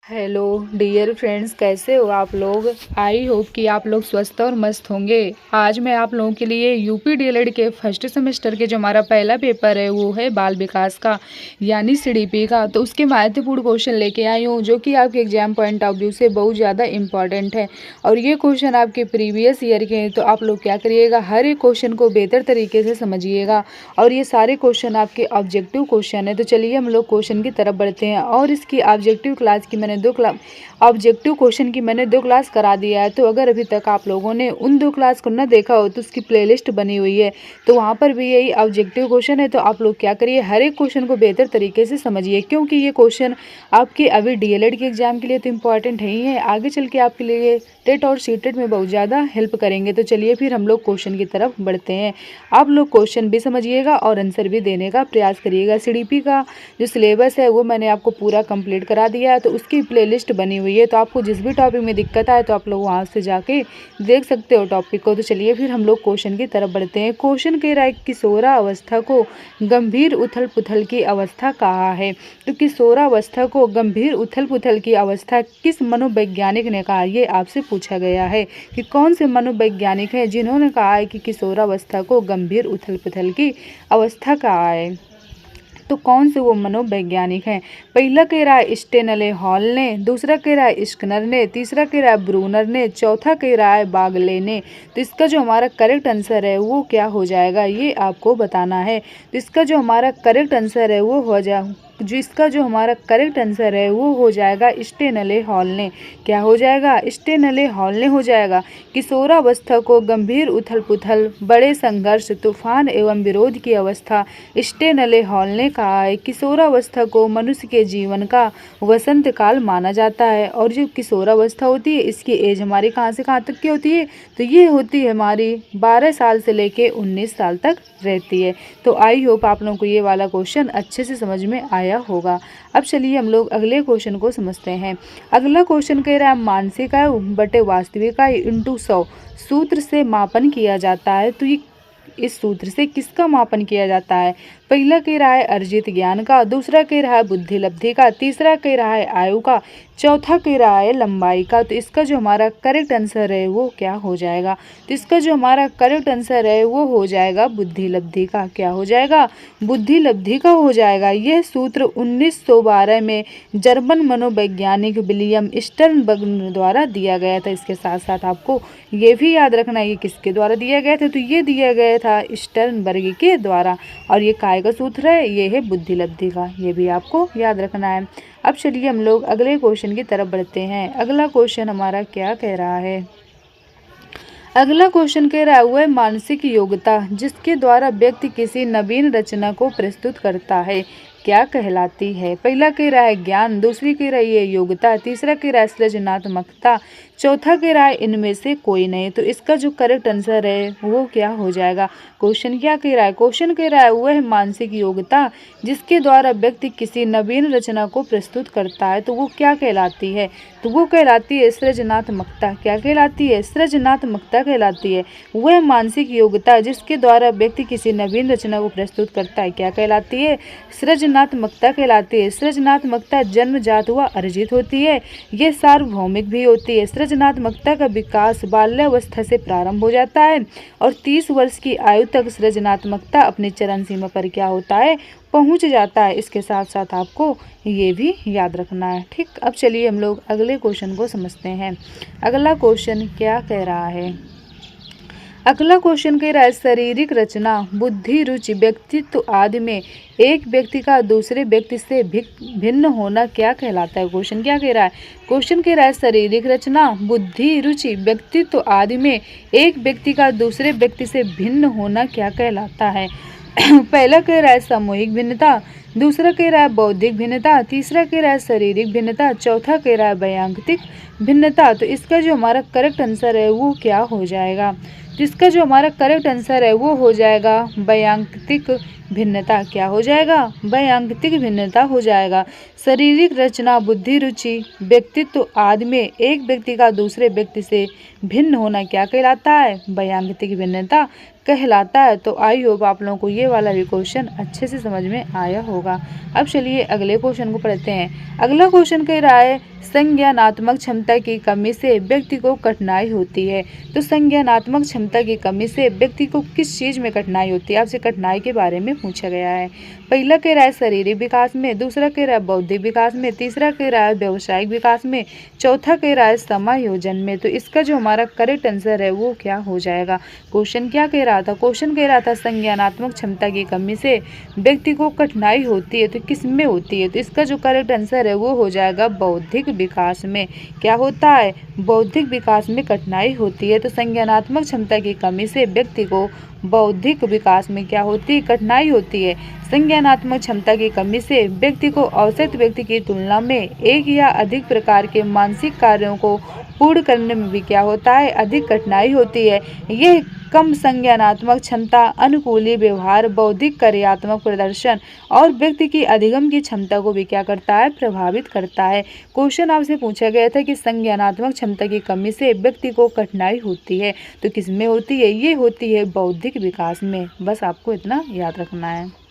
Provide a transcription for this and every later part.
Hello dear friends, कैसे हो आप लोग। आई होप कि आप लोग स्वस्थ और मस्त होंगे। आज मैं आप लोगों के लिए यूपी डीएलएड के फर्स्ट सेमेस्टर के जो हमारा पहला पेपर है वो है बाल विकास का यानी सीडीपी का। तो उसके महत्वपूर्ण क्वेश्चन लेके आई हूँ जो कि आपके एग्जाम पॉइंट ऑफ व्यू से बहुत ज़्यादा इंपॉर्टेंट है और ये क्वेश्चन आपके प्रीवियस ईयर के हैं। तो आप लोग क्या करिएगा, हर एक क्वेश्चन को बेहतर तरीके से समझिएगा और ये सारे क्वेश्चन आपके ऑब्जेक्टिव क्वेश्चन है। तो चलिए हम लोग क्वेश्चन की तरफ बढ़ते हैं। और इसकी ऑब्जेक्टिव क्लास की मैंने ऑब्जेक्टिव क्वेश्चन की मैंने 2 क्लास करा दिया है। तो अगर अभी तक आप लोगों ने उन 2 क्लास को न देखा हो तो उसकी प्लेलिस्ट बनी हुई है, तो वहाँ पर भी यही ऑब्जेक्टिव क्वेश्चन है। तो आप लोग क्या करिए, हर एक क्वेश्चन को बेहतर तरीके से समझिए क्योंकि ये क्वेश्चन आपके अभी डीएलएड के एग्जाम के लिए तो इम्पॉर्टेंट है ही है, आगे चल के आपके लिए टेट और सीटेट में बहुत ज़्यादा हेल्प करेंगे। तो चलिए फिर हम लोग क्वेश्चन की तरफ बढ़ते हैं। आप लोग क्वेश्चन भी समझिएगा और आंसर भी देने का प्रयास करिएगा। सीडीपी का जो सिलेबस है वो मैंने आपको पूरा कंप्लीट करा दिया है, तो उसकी प्लेलिस्ट बनी हुई है। तो आपको जिस भी टॉपिक में दिक्कत आए तो आप लोग वहाँ से जाके देख सकते हो टॉपिक को। तो चलिए फिर हम लोग क्वेश्चन की तरफ बढ़ते हैं। क्वेश्चन कह रहा है किशोरावस्था को गंभीर उथल पुथल की अवस्था कहा है। तो किशोरावस्था को गंभीर उथल पुथल की अवस्था किस मनोवैज्ञानिक ने कहा, ये आपसे पूछा गया है कि कौन से मनोवैज्ञानिक हैं जिन्होंने कहा है कि किशोरावस्था को गंभीर उथल पुथल की अवस्था कहा है। तो कौन से वो मनोवैज्ञानिक हैं। पहला कह रहा है स्टेनले हॉल ने, दूसरा कह रहा है स्किनर ने, तीसरा कह रहा है ब्रूनर ने, चौथा कह रहा है बागले ने। तो इसका जो हमारा करेक्ट आंसर है वो क्या हो जाएगा, ये आपको बताना है। तो इसका जो हमारा करेक्ट आंसर है वो हो जाए इसका जो हमारा करेक्ट आंसर है वो हो जाएगा स्टेनले हॉल ने। क्या हो जाएगा, स्टेनले हॉल ने हो जाएगा। किशोरावस्था को गंभीर उथल पुथल, बड़े संघर्ष, तूफान एवं विरोध की अवस्था स्टेनले हॉल ने कहा है। किशोरावस्था को मनुष्य के जीवन का वसंत काल माना जाता है और जो किशोरावस्था होती है इसकी एज हमारी कहाँ से कहाँ तक की होती है, तो ये होती है हमारी 12 साल से लेके 19 साल तक रहती है। तो आई होप आप लोगों को ये वाला क्वेश्चन अच्छे से समझ में आया होगा। अब चलिए हम लोग अगले क्वेश्चन को समझते हैं। अगला क्वेश्चन कह रहा है मानसिक आयु बटे वास्तविक आयु इंटू 100 सूत्र से मापन किया जाता है। तो ये इस सूत्र से किसका मापन किया जाता है। पहला कह रहा है अर्जित ज्ञान का, दूसरा कह रहा है बुद्धि लब्धि का, तीसरा कह रहा है आयु का, चौथा कह रहा है लंबाई का। तो इसका जो हमारा करेक्ट आंसर है वो क्या हो जाएगा, तो इसका जो हमारा करेक्ट आंसर है वो हो जाएगा बुद्धि लब्धि का। क्या हो जाएगा, बुद्धि लब्धि का हो जाएगा। यह सूत्र 1912 में जर्मन मनोवैज्ञानिक विलियम स्टर्नबर्ग द्वारा दिया गया था। इसके साथ साथ आपको ये भी याद रखना है ये किसके द्वारा दिया गया था, तो ये दिया गया था स्टर्नबर्ग के द्वारा। और ये काय का सूत्र है, ये है बुद्धि लब्धि का, ये भी आपको याद रखना है। अब चलिए हम लोग अगले क्वेश्चन की तरफ बढ़ते हैं। अगला क्वेश्चन हमारा क्या कह रहा है। अगला क्वेश्चन कह रहा है वह मानसिक योग्यता जिसके द्वारा व्यक्ति किसी नवीन रचना को प्रस्तुत करता है क्या कहलाती है। पहला कह रहा है ज्ञान, दूसरी कह रही है योग्यता, तीसरा कह रहा है सृजनात्मकता, चौथा कह रहा है इनमें से कोई नहीं। तो इसका जो करेक्ट आंसर है वो क्या हो जाएगा। क्वेश्चन क्या कह रहा है, क्वेश्चन कह रहा है वह मानसिक योग्यता जिसके द्वारा व्यक्ति किसी नवीन रचना को प्रस्तुत करता है तो वो क्या कहलाती है, तो वो कहलाती है सृजनात्मकता। क्या कहलाती है, सृजनात्मकता कहलाती है। वह मानसिक योग्यता जिसके द्वारा व्यक्ति किसी नवीन रचना को प्रस्तुत करता है क्या कहलाती है, सृजनात्मकता कहलाती है। सृजनात्मकता जन्मजात व अर्जित होती है, ये सार्वभौमिक भी होती है। सृजनात्मकता का विकास बाल्यावस्था से प्रारंभ हो जाता है और 30 वर्ष की आयु तक सृजनात्मकता अपनी चरम सीमा पर क्या होता है, पहुंच जाता है। इसके साथ साथ आपको ये भी याद रखना है। ठीक, अब चलिए हम लोग अगले क्वेश्चन को समझते हैं। अगला क्वेश्चन क्या कह रहा है। अगला क्वेश्चन कह रहा है शारीरिक रचना, बुद्धि, रुचि, व्यक्तित्व आदि में एक व्यक्ति का दूसरे व्यक्ति से भिन्न होना क्या कहलाता है। क्वेश्चन क्या कह रहा है, क्वेश्चन कह रहा है शारीरिक रचना, बुद्धि, रुचि, व्यक्तित्व आदि में एक व्यक्ति का दूसरे व्यक्ति से भिन्न होना क्या कहलाता है। पहला कह रहा है सामूहिक भिन्नता, दूसरा कह रहा है बौद्धिक भिन्नता, तीसरा कह रहा है शारीरिक भिन्नता, चौथा कह रहा है वैयक्तिक भिन्नता। तो इसका जो हमारा करेक्ट आंसर है वो क्या हो जाएगा, तो इसका जो हमारा करेक्ट आंसर है वो हो जाएगा वैयक्तिक भिन्नता क्या हो जाएगा? वैयक्तिक भिन्नता हो जाएगा। शारीरिक रचना, बुद्धि, रुचि, व्यक्तित्व आदि में एक व्यक्ति का दूसरे व्यक्ति से भिन्न होना क्या कहलाता है? वैयक्तिक भिन्नता कहलाता है। तो आई होप आप लोगों को ये वाला भी क्वेश्चन अच्छे से समझ में आया होगा। अब चलिए अगले क्वेश्चन को पढ़ते हैं। अगला क्वेश्चन कह रहा है संज्ञानात्मक क्षमता की कमी से व्यक्ति को कठिनाई होती है। तो संज्ञानात्मक क्षमता की कमी से व्यक्ति को किस चीज़ में कठिनाई होती है? आपसे कठिनाई के बारे में पूछा गया है। पहला कह रहा है शारीरिक विकास में, दूसरा कह रहा है बौद्धिक विकास में, तीसरा कह रहा है व्यवसायिक विकास में, चौथा कह रहा है समायोजन में। तो इसका जो हमारा करेक्ट आंसर है वो क्या हो जाएगा? क्वेश्चन क्या कह रहा था? क्वेश्चन कह रहा था संज्ञानात्मक क्षमता की कमी से व्यक्ति को कठिनाई होती है। तो किस में होती है? तो इसका जो करेक्ट आंसर है वो हो जाएगा बौद्धिक विकास में। क्या होता है? बौद्धिक विकास में कठिनाई होती है। तो संज्ञानात्मक क्षमता की कमी से व्यक्ति को बौद्धिक विकास में क्या होती है? कठिनाई होती है। संज्ञानात्मक क्षमता की कमी से व्यक्ति को औसत व्यक्ति की तुलना में एक या अधिक प्रकार के मानसिक कार्यों को पूर्ण करने में भी क्या होता है? अधिक कठिनाई होती है। यह कम संज्ञानात्मक क्षमता, अनुकूली व्यवहार, बौद्धिक कार्यात्मक प्रदर्शन और व्यक्ति की अधिगम की क्षमता को भी क्या करता है? प्रभावित करता है। क्वेश्चन आपसे पूछा गया था कि संज्ञानात्मक क्षमता की कमी से व्यक्ति को कठिनाई होती है। तो किस में होती है? ये होती है बौद्धिक विकास में। बस आपको इतना याद रखना है।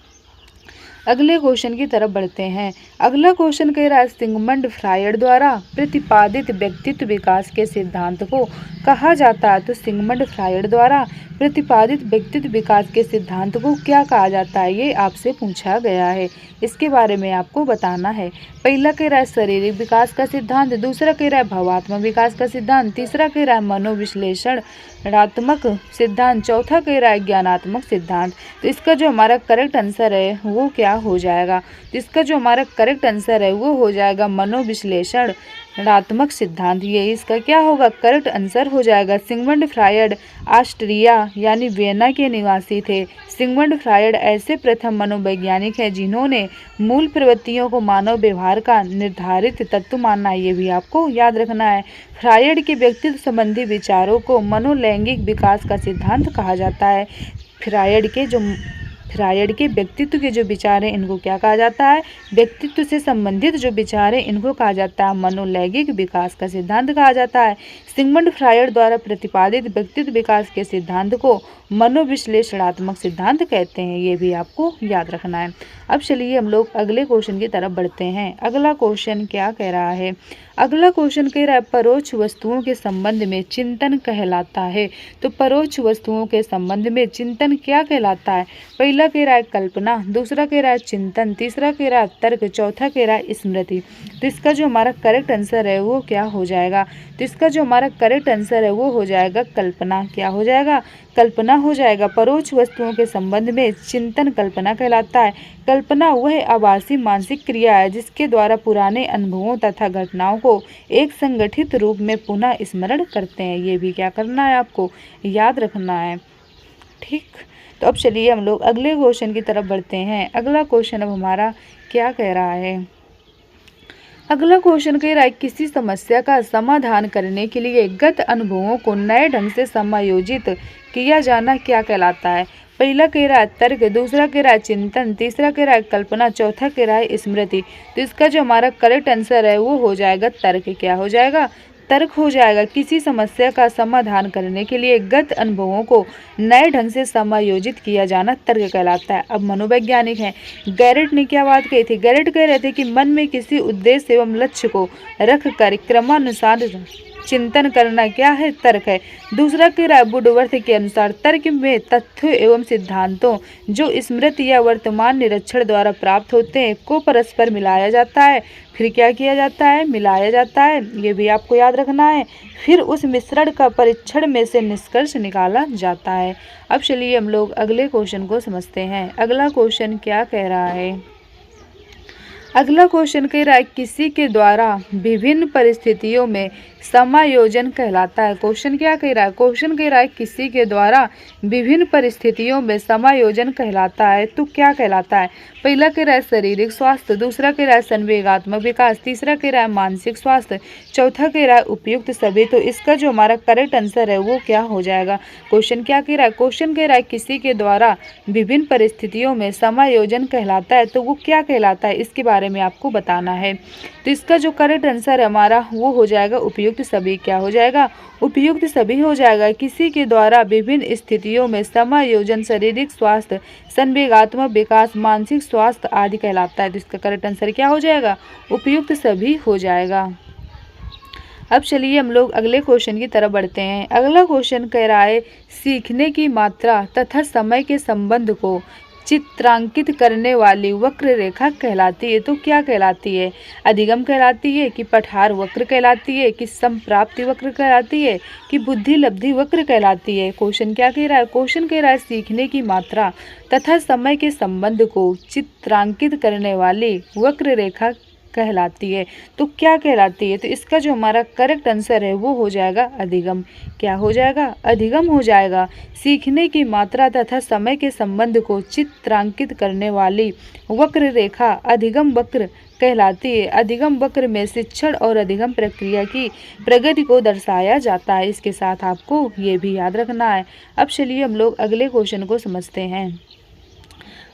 अगले क्वेश्चन की तरफ बढ़ते हैं। अगला क्वेश्चन कह रहा है सिगमंड फ्रायड द्वारा प्रतिपादित व्यक्तित्व विकास के सिद्धांत को कहा जाता है। तो सिगमंड फ्रायड द्वारा प्रतिपादित व्यक्तित्व विकास के सिद्धांत को क्या कहा जाता है? ये आपसे पूछा गया है। इसके बारे में आपको बताना है। पहला कह रहा है शारीरिक विकास का सिद्धांत, दूसरा कह रहा है भावात्मक विकास का सिद्धांत, तीसरा कह रहा है मनोविश्लेषणात्मक सिद्धांत, चौथा कह रहा है ज्ञानात्मक सिद्धांत। तो इसका जो हमारा करेक्ट आंसर है वो क्या हो जाएगा? तो इसका जो हमारा करेक्ट आंसर है वो हो जाएगा मनोविश्लेषणात्मक सिद्धांत। ये इसका क्या होगा? करेक्ट आंसर हो जाएगा। सिगमंड फ्रायड ऑस्ट्रिया यानी वियना के निवासी थे। सिगमंड फ्रायड ऐसे प्रथम मनोवैज्ञानिक हैं जिन्होंने मूल प्रवृत्तियों को मानव व्यवहार का निर्धारित तत्व माना। ये भी आपको याद रखना है। फ्रायड के व्यक्तित्व संबंधी विचारों को मनोलैंगिक विकास का सिद्धांत कहा जाता है। फ्रायड के व्यक्तित्व के जो विचार हैं इनको क्या कहा जाता है? व्यक्तित्व से संबंधित जो विचार हैं इनको कहा जाता है मनोलैंगिक विकास का सिद्धांत कहा जाता है। सिगमंड फ्रायड द्वारा प्रतिपादित व्यक्तित्व विकास के सिद्धांत को मनोविश्लेषणात्मक सिद्धांत कहते हैं। ये भी आपको याद रखना है। अब चलिए हम लोग अगले क्वेश्चन की तरफ बढ़ते हैं। अगला क्वेश्चन क्या कह रहा है? अगला क्वेश्चन कह रहा है परोक्ष वस्तुओं के संबंध में चिंतन कहलाता है। तो परोक्ष वस्तुओं के संबंध में चिंतन क्या कहलाता है? पहला कह रहा है कल्पना, दूसरा कह रहा है चिंतन, तीसरा कह रहा है तर्क, चौथा कह रहा है स्मृति। तो इसका जो हमारा करेक्ट आंसर है वो क्या हो जाएगा? तो इसका जो हमारा करेक्ट आंसर है वो हो जाएगा कल्पना। क्या हो जाएगा? कल्पना हो जाएगा। परोक्ष वस्तुओं के संबंध में चिंतन कल्पना कहलाता है। कल्पना वह आभासी मानसिक क्रिया है जिसके द्वारा पुराने अनुभवों तथा घटनाओं को एक संगठित रूप में पुनः स्मरण करते हैं। ये भी क्या करना है? आपको याद रखना है। ठीक, तो अब चलिए हम लोग अगले क्वेश्चन की तरफ बढ़ते हैं। अगला क्वेश्चन अब हमारा क्या कह रहा है? अगला क्वेश्चन कह रहा है किसी समस्या का समाधान करने के लिए गत अनुभवों को नए ढंग से समायोजित किया जाना क्या कहलाता है? पहला कह रहा है तर्क, दूसरा कह रहा है चिंतन, तीसरा कह रहा है कल्पना, चौथा कह रहा है स्मृति। तो इसका जो हमारा करेक्ट आंसर है वो हो जाएगा तर्क। क्या हो जाएगा? तर्क हो जाएगा। किसी समस्या का समाधान करने के लिए गत अनुभवों को नए ढंग से समायोजित किया जाना तर्क कहलाता है। अब मनोवैज्ञानिक हैं, गैरेट ने क्या बात कही थी? गैरेट कह रहे थे कि मन में किसी उद्देश्य एवं लक्ष्य को रख कर क्रमानुसार चिंतन करना क्या है? तर्क है। दूसरा कह रहा है वुडवर्थ के अनुसार तर्क में तथ्यों एवं सिद्धांतों जो स्मृति या वर्तमान निरीक्षण द्वारा प्राप्त होते हैं को परस्पर मिलाया जाता है। फिर क्या किया जाता है? मिलाया जाता है। ये भी आपको याद रखना है। फिर उस मिश्रण का परीक्षण में से निष्कर्ष निकाला जाता है। अब चलिए हम लोग अगले क्वेश्चन को समझते हैं। अगला क्वेश्चन क्या कह रहा है? अगला क्वेश्चन कह रहा है किसी के द्वारा विभिन्न परिस्थितियों में समायोजन कहलाता है। क्वेश्चन क्या कह रहा है? क्वेश्चन कह रहा है किसी के द्वारा विभिन्न परिस्थितियों में समायोजन कहलाता है। तो क्या कहलाता है? पहला कह रहा है शारीरिक स्वास्थ्य, दूसरा कह रहा है संवेगात्मक विकास, तीसरा कह रहा है मानसिक स्वास्थ्य, चौथा कह रहा है उपयुक्त सभी। तो इसका जो हमारा करेक्ट आंसर है वो क्या हो जाएगा। क्वेश्चन क्या कह रहा है, क्वेश्चन कह रहा है किसी के द्वारा विभिन्न परिस्थितियों में समायोजन कहलाता है, तो वो क्या कहलाता है इसके बारे में आपको बताना है। तो इसका जो करेक्ट आंसर है हमारा वो हो जाएगा उपयुक्त सभी। क्या हो जाएगा, उपयुक्त सभी हो जाएगा। किसी के द्वारा विभिन्न स्थितियों में समायोजन शारीरिक स्वास्थ्य, संवेगात्मक विकास, मानसिक स्वास्थ्य आदि कहलाता है। तो इसका करेक्ट आंसर क्या हो जाएगा, उपयुक्त सभी हो जाएगा। अब चलिए हम लोग अगले क्वेश्चन की तरफ बढ़ते हैं। अगला क्वेश्चन कह रहा है सीखने की मात्रा तथा समय के संबंध को चित्रांकित करने वाली वक्र रेखा कहलाती है। तो क्या कहलाती है, अधिगम कहलाती है कि पठार वक्र कहलाती है कि संप्राप्ति वक्र कहलाती है कि बुद्धि लब्धि वक्र कहलाती है। क्वेश्चन क्या कह रहा है, क्वेश्चन कह रहा है सीखने की मात्रा तथा समय के संबंध को चित्रांकित करने वाली वक्र रेखा कहलाती है। तो क्या कहलाती है, तो इसका जो हमारा करेक्ट आंसर है वो हो जाएगा अधिगम। क्या हो जाएगा, अधिगम हो जाएगा। सीखने की मात्रा तथा समय के संबंध को चित्रांकित करने वाली वक्र रेखा अधिगम वक्र कहलाती है। अधिगम वक्र में शिक्षण और अधिगम प्रक्रिया की प्रगति को दर्शाया जाता है। इसके साथ आपको ये भी याद रखना है। अब चलिए हम लोग अगले क्वेश्चन को समझते हैं।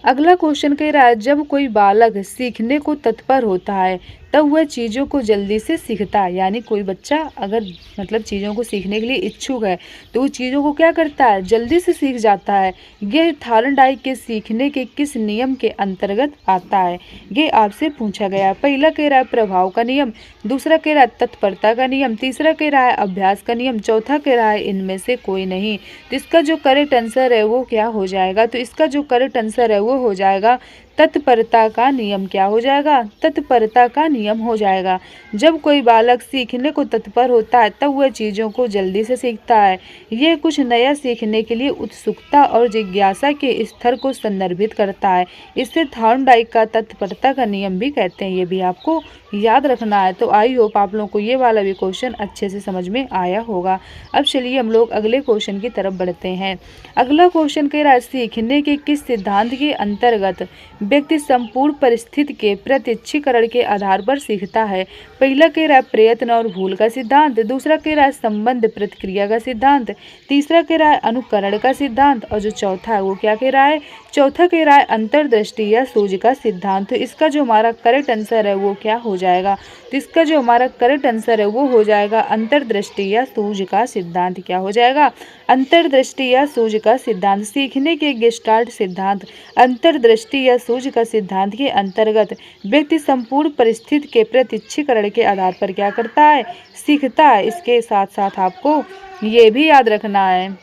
अगला क्वेश्चन कह रहा है जब कोई बालक सीखने को तत्पर होता है तब वह चीज़ों को जल्दी से सीखता है। यानी कोई बच्चा अगर मतलब चीज़ों को सीखने के लिए इच्छुक है तो वो चीज़ों को क्या करता है, जल्दी से सीख जाता है। यह थॉर्नडाइक के सीखने के किस नियम के अंतर्गत आता है, ये आपसे पूछा गया है। पहला कह रहा है प्रभाव का नियम, दूसरा कह रहा है तत्परता का नियम, तीसरा कह रहा है अभ्यास का नियम, चौथा कह रहा है इनमें से कोई नहीं। तो इसका जो करेक्ट आंसर है वो क्या हो जाएगा, तो इसका जो करेक्ट आंसर है वो हो जाएगा तत्परता का नियम। क्या हो जाएगा, तत्परता का नियम हो जाएगा। जब कोई बालक सीखने को तत्पर होता है तब वह चीज़ों को जल्दी से सीखता है। यह कुछ नया सीखने के लिए उत्सुकता और जिज्ञासा के स्तर को संदर्भित करता है। इसे थॉर्नडाइक का तत्परता का नियम भी कहते हैं। ये भी आपको याद रखना है। तो आई होप आप लोगों को ये वाला भी क्वेश्चन अच्छे से समझ में आया होगा। अब चलिए हम लोग अगले क्वेश्चन की तरफ बढ़ते हैं। अगला क्वेश्चन कह रहा है सीखने के किस सिद्धांत के अंतर्गत व्यक्ति संपूर्ण परिस्थिति के प्रत्यक्षीकरण के आधार पर सीखता है। पहला कह रहा है प्रयत्न और भूल का सिद्धांत, दूसरा कह रहा है संबंध प्रतिक्रिया का सिद्धांत, तीसरा कह रहा है अनुकरण का सिद्धांत और जो चौथा है वो क्या कह रहा है, चौथा कह रहा है अंतर्दृष्टि या सूझ का सिद्धांत। तो इसका जो हमारा करेक्ट आंसर है वो क्या हो जाएगा, तो इसका जो हमारा करेक्ट आंसर है वो हो जाएगा अंतर्दृष्टि या सूझ का सिद्धांत। क्या हो जाएगा, अंतर्दृष्टि या सूझ का सिद्धांत। सीखने के गेस्टाल्ट सिद्धांत अंतर्दृष्टि या सूझ का सिद्धांत के अंतर्गत व्यक्ति संपूर्ण परिस्थिति के प्रत्यक्षीकरण के आधार पर क्या करता है, सीखता है। इसके साथ साथ आपको ये भी याद रखना है।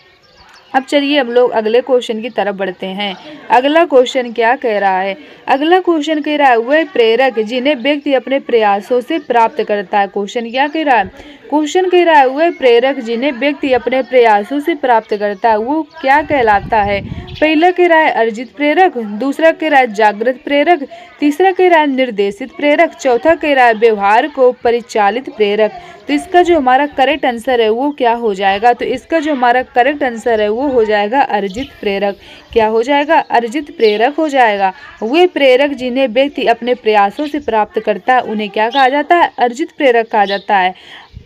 अब चलिए हम लोग अगले क्वेश्चन की तरफ बढ़ते हैं। अगला क्वेश्चन क्या कह रहा है, अगला क्वेश्चन कह रहा है वह प्रेरक जिन्हें व्यक्ति अपने प्रयासों से प्राप्त करता है। क्वेश्चन क्या कह रहा है, क्वेश्चन कह रहा है वह प्रेरक जिन्हें व्यक्ति अपने प्रयासों से प्राप्त करता है वो क्या कहलाता है। पहला कह रहा है अर्जित प्रेरक, दूसरा कह रहा है जागृत प्रेरक, तीसरा कह रहा है निर्देशित प्रेरक, चौथा कह रहा है व्यवहार को परिचालित प्रेरक। तो इसका जो हमारा करेक्ट आंसर है वो क्या हो जाएगा, तो इसका जो हमारा करेक्ट आंसर है वो हो जाएगा अर्जित प्रेरक। क्या हो जाएगा, अर्जित प्रेरक हो जाएगा। वे प्रेरक जिन्हें व्यक्ति अपने प्रयासों से प्राप्त करता है उन्हें क्या कहा जाता है, अर्जित प्रेरक कहा जाता है।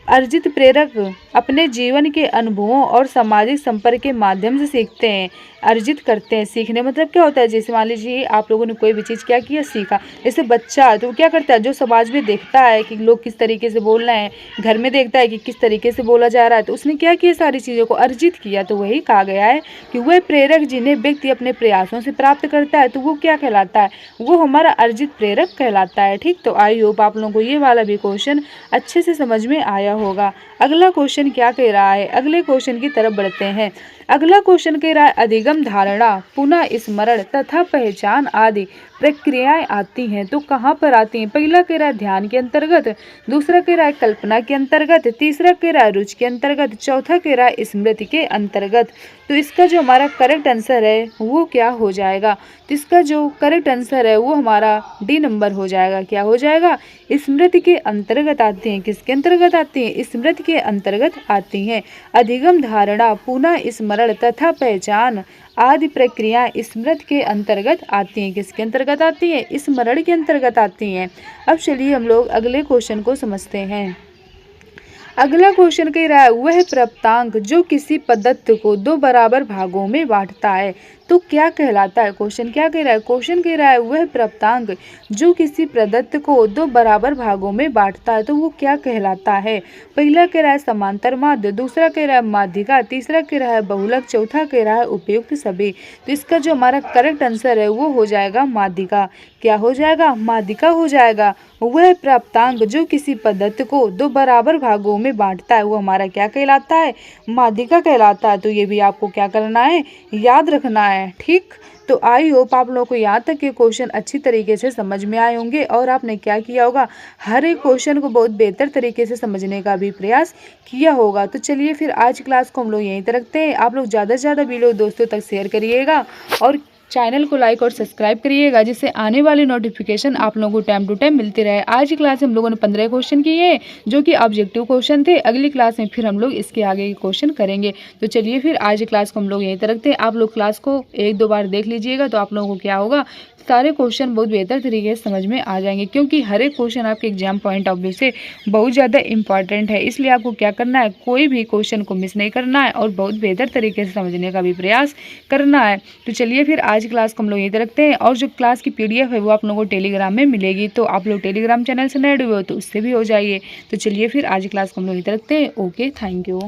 अर्जित प्रेरक अपने जीवन के अनुभवों और सामाजिक संपर्क के माध्यम से सीखते हैं, अर्जित करते हैं। सीखने मतलब क्या होता है, जैसे मान लीजिए आप लोगों ने कोई भी चीज़ क्या किया, सीखा। जैसे बच्चा तो क्या करता है, जो समाज में देखता है कि लोग किस तरीके से बोल रहे हैं, घर में देखता है कि किस तरीके से बोला जा रहा है, तो उसने क्या किया, सारी चीज़ों को अर्जित किया। तो वही कहा गया है कि वह प्रेरक जिन्हें व्यक्ति अपने प्रयासों से प्राप्त करता है तो वो क्या कहलाता है, वो हमारा अर्जित प्रेरक कहलाता है। ठीक, तो आई होप आप लोगों को ये वाला भी क्वेश्चन अच्छे से समझ में आया होगा। अगला क्वेश्चन क्या कह रहा है, अगले क्वेश्चन की तरफ बढ़ते हैं। अगला क्वेश्चन कह रहा है अधिगम धारणा, पुनः स्मरण तथा पहचान आदि प्रक्रियाएं आती हैं तो कहाँ पर आती हैं। पहला कह रहा है ध्यान के अंतर्गत, दूसरा कह रहा है कल्पना के अंतर्गत, तीसरा कह रहा है रुचि के अंतर्गत, चौथा कह रहा है स्मृति के अंतर्गत। तो इसका जो हमारा करेक्ट आंसर है वो क्या हो जाएगा, तो इसका जो करेक्ट आंसर है वो हमारा डी नंबर हो जाएगा। क्या हो जाएगा, स्मृति के अंतर्गत आती हैं। किसके अंतर्गत आती हैं, स्मृति के अंतर्गत अंतर्गत आती हैं। अधिगम, धारणा, पुनः स्मरण तथा पहचान आदि प्रक्रियाएं स्मृति के अंतर्गत आती हैं। किसके अंतर्गत आती हैं? स्मरण के अंतर्गत आती हैं। अब चलिए हम लोग अगले क्वेश्चन को समझते हैं। अगला क्वेश्चन कह रहा है वह प्राप्तांक जो किसी पदार्थ को दो बराबर भागों में बांटता है तो क्या कहलाता है? क्वेश्चन क्या कह रहा है? क्वेश्चन कह रहा है वह प्राप्तांक जो किसी पदार्थ को दो बराबर भागों में बांटता है तो वो क्या कहलाता है? पहला कह रहा है समांतर माध्य, दूसरा कह रहा है माध्यिका, तीसरा कह रहा है बहुलक, चौथा कह रहा है उपयुक्त सभी। तो इसका जो हमारा करेक्ट आंसर है वो हो जाएगा माध्यिका। क्या हो जाएगा? माध्यिका हो जाएगा। वह प्राप्तांक जो किसी पदार्थ को दो बराबर भागों में बांटता है वो हमारा क्या कहलाता है? माध्यिका कहलाता है। तो ये भी आपको क्या करना है? याद रखना है। ठीक, तो आई होप आप लोगों को यहाँ तक के क्वेश्चन अच्छी तरीके से समझ में आए होंगे और आपने क्या किया होगा, हर एक क्वेश्चन को बहुत बेहतर तरीके से समझने का भी प्रयास किया होगा। तो चलिए फिर आज क्लास को हम लोग यहीं तक रखते हैं। आप लोग ज़्यादा से ज़्यादा वीडियो दोस्तों तक शेयर करिएगा और चैनल को लाइक और सब्सक्राइब करिएगा जिससे आने वाली नोटिफिकेशन आप लोगों को टाइम टू टाइम मिलती रहे। आज की क्लास में हम लोगों ने 15 क्वेश्चन किए जो कि ऑब्जेक्टिव क्वेश्चन थे। अगली क्लास में फिर हम लोग इसके आगे के क्वेश्चन करेंगे। तो चलिए फिर आज की क्लास को हम लोग यहीं तक रखते हैं। आप लोग क्लास को एक दो बार देख लीजिएगा तो आप लोगों को क्या होगा, सारे क्वेश्चन बहुत बेहतर तरीके से समझ में आ जाएंगे क्योंकि हर एक क्वेश्चन आपके एग्जाम पॉइंट ऑफ व्यू से बहुत ज़्यादा इंपॉर्टेंट है। इसलिए आपको क्या करना है, कोई भी क्वेश्चन को मिस नहीं करना है और बहुत बेहतर तरीके से समझने का भी प्रयास करना है। तो चलिए फिर आज क्लास को हम लोग यहीं तक रखते हैं और जो क्लास की PDF है वो आप लोगों को टेलीग्राम में मिलेगी। तो आप लोग टेलीग्राम चैनल से नए हुए हो तो उससे भी हो जाइए। तो चलिए फिर आज क्लास को हम लोग यहीं तक रखते हैं। Okay, thank you.